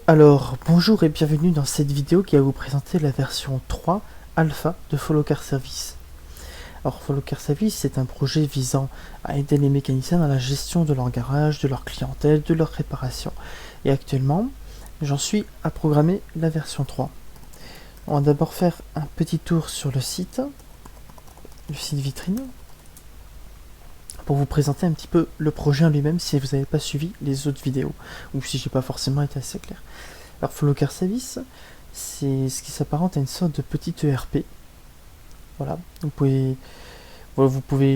Alors, bonjour et bienvenue dans cette vidéo qui va vous présenter la version 3 alpha de Follow Car Service. Alors, Follow Car Service, c'est un projet visant à aider les mécaniciens dans la gestion de leur garage, de leur clientèle, de leur réparation. Et actuellement, j'en suis à programmer la version 3. On va d'abord faire un petit tour sur le site vitrine, pour vous présenter un petit peu le projet en lui-même si vous n'avez pas suivi les autres vidéos, ou si j'ai pas forcément été assez clair. Alors Follow Car Service, c'est ce qui s'apparente à une sorte de petit ERP. Voilà, vous pouvez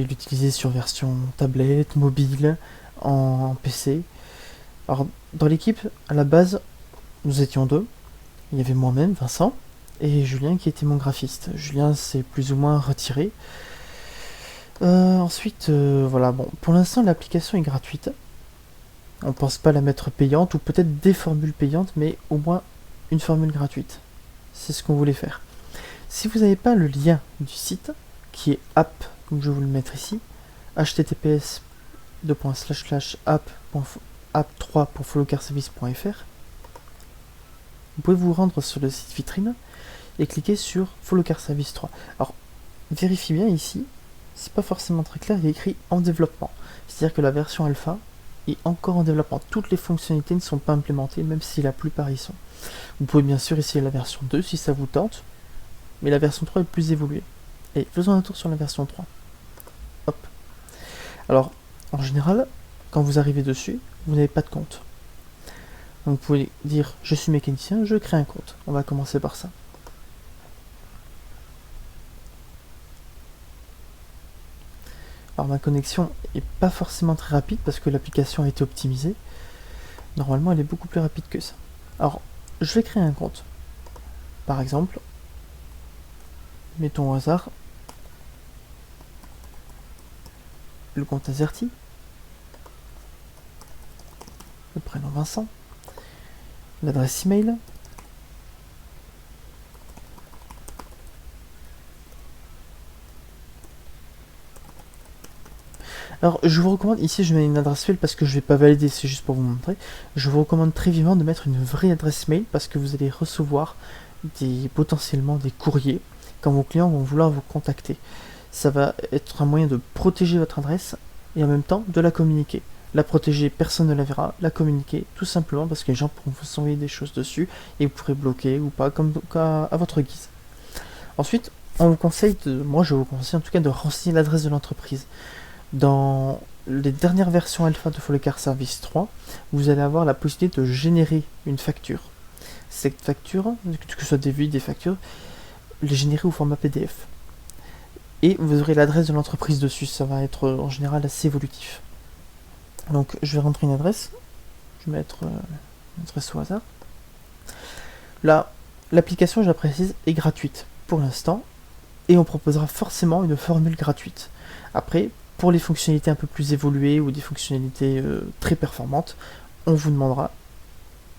l'utiliser sur version tablette, mobile, en PC. Alors dans l'équipe, à la base, nous étions deux. Il y avait moi-même, Vincent, et Julien qui était mon graphiste. Julien s'est plus ou moins retiré. Ensuite, voilà, bon, pour l'instant l'application est gratuite. On pense pas la mettre payante, ou peut-être des formules payantes, mais au moins une formule gratuite. C'est ce qu'on voulait faire. Si vous n'avez pas le lien du site, qui est app, comme je vais vous le mettre ici, https://app3.followcarservice.fr, vous pouvez vous rendre sur le site vitrine et cliquer sur Follow Car Service 3. Alors, vérifiez bien ici, c'est pas forcément très clair, il est écrit en développement. C'est-à-dire que la version alpha est encore en développement. Toutes les fonctionnalités ne sont pas implémentées, même si la plupart y sont. Vous pouvez bien sûr essayer la version 2 si ça vous tente, mais la version 3 est plus évoluée. Et faisons un tour sur la version 3. Hop. Alors, en général, quand vous arrivez dessus, vous n'avez pas de compte. Donc vous pouvez dire je suis mécanicien, je crée un compte. On va commencer par ça. Alors ma connexion est pas forcément très rapide parce que l'application a été optimisée. Normalement elle est beaucoup plus rapide que ça. Alors je vais créer un compte. Par exemple, mettons au hasard le compte AZERTY, le prénom Vincent, l'adresse email, alors je vous recommande, ici je mets une adresse mail parce que je vais pas valider, c'est juste pour vous montrer, je vous recommande très vivement de mettre une vraie adresse mail parce que vous allez recevoir potentiellement des courriers quand vos clients vont vouloir vous contacter. Ça va être un moyen de protéger votre adresse et en même temps de la communiquer. La protéger, personne ne la verra, la communiquer tout simplement parce que les gens pourront vous envoyer des choses dessus et vous pourrez bloquer ou pas, comme à votre guise. Ensuite, on vous conseille moi je vous conseille en tout cas de renseigner l'adresse de l'entreprise. Dans les dernières versions alpha de Follow Car Service 3, vous allez avoir la possibilité de générer une facture. Cette facture, que ce soit des vues, des factures, les générer au format PDF. Et vous aurez l'adresse de l'entreprise dessus, ça va être en général assez évolutif. Donc je vais rentrer une adresse, je vais mettre une adresse au hasard. Là, l'application, je la précise, est gratuite pour l'instant, et on proposera forcément une formule gratuite. Après, pour les fonctionnalités un peu plus évoluées ou des fonctionnalités très performantes, on vous demandera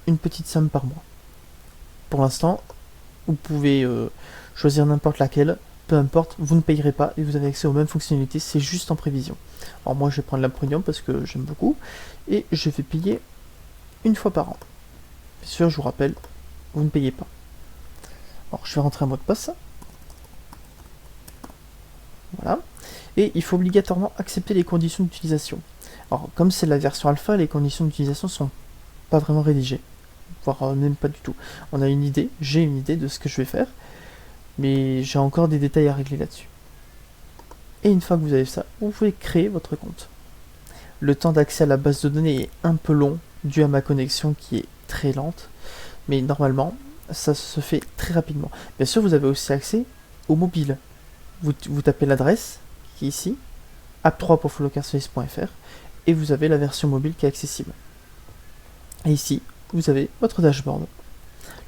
une petite somme par mois. Pour l'instant, vous pouvez choisir n'importe laquelle, peu importe, vous ne payerez pas et vous avez accès aux mêmes fonctionnalités, c'est juste en prévision. Alors moi je vais prendre la premium parce que j'aime beaucoup et je vais payer une fois par an. Bien sûr, je vous rappelle, vous ne payez pas. Alors je vais rentrer un mot de passe. Voilà. Et il faut obligatoirement accepter les conditions d'utilisation. Alors comme c'est la version alpha, les conditions d'utilisation sont pas vraiment rédigées, voire même pas du tout. On a une idée, j'ai une idée de ce que je vais faire, mais j'ai encore des détails à régler là-dessus. Et une fois que vous avez ça, vous pouvez créer votre compte. Le temps d'accès à la base de données est un peu long, dû à ma connexion qui est très lente, mais normalement, ça se fait très rapidement. Bien sûr, vous avez aussi accès au mobile. Vous tapez l'adresse, qui est ici, app3.followcarservice.fr, et vous avez la version mobile qui est accessible. Et ici, vous avez votre dashboard.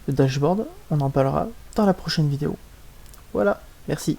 Le dashboard, on en parlera dans la prochaine vidéo. Voilà, merci.